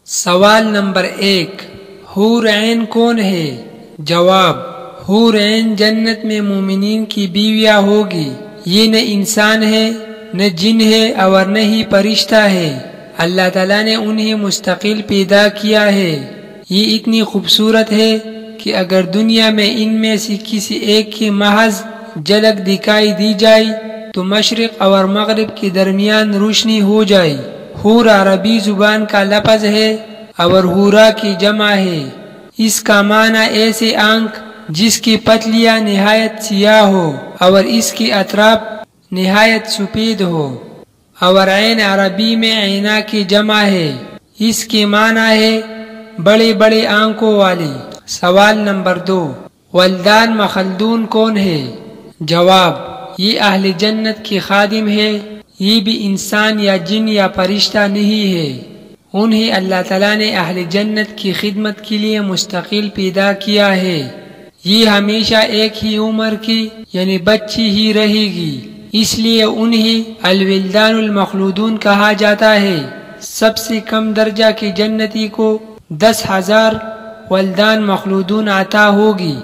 سوال نمبر 1، حور عین کون ہے؟ جواب، حور عین جنت میں مومنین کی بیویاں ہوگی۔ یہ نہ انسان ہے، نہ جن ہے اور نہ ہی فرشتہ ہے۔ اللہ تعالیٰ نے انہیں مستقل پیدا کیا ہے۔ یہ اتنی خوبصورت ہے کہ اگر دنیا میں ان میں سے کسی ایک کی محض جھلک دکھائی دی جائے تو مشرق اور مغرب کے درمیان روشنی ہو جائے۔ حور عربی زبان کا لفظ ہے اور حورا کی جمع ہے۔ اس کا معنی ایسے آنکھ جس کی پتلیاں نہایت سیاہ ہو اور اس کی اطراف نہایت سفید ہو، اور عین عربی میں عینا کی جمع ہے۔ اس کے معنی ہے بڑے بڑے آنکھوں والی۔ سوال نمبر 2، ولدان مخلدون کون ہے؟ جواب، یہ اہل جنت کی خادم ہے۔ یہ بھی انسان یا جن یا فرشتہ نہیں ہے۔ انہیں اللہ تعالیٰ نے اہل جنت کی خدمت کے لیے مستقل پیدا کیا ہے۔ یہ ہمیشہ ایک ہی عمر کی یعنی بچی ہی رہے گی، اس لیے انہیں الولدان المخلودون کہا جاتا ہے۔ سب سے کم درجہ کی جنتی کو 10,000 ولدان مخلودون عطا ہوگی۔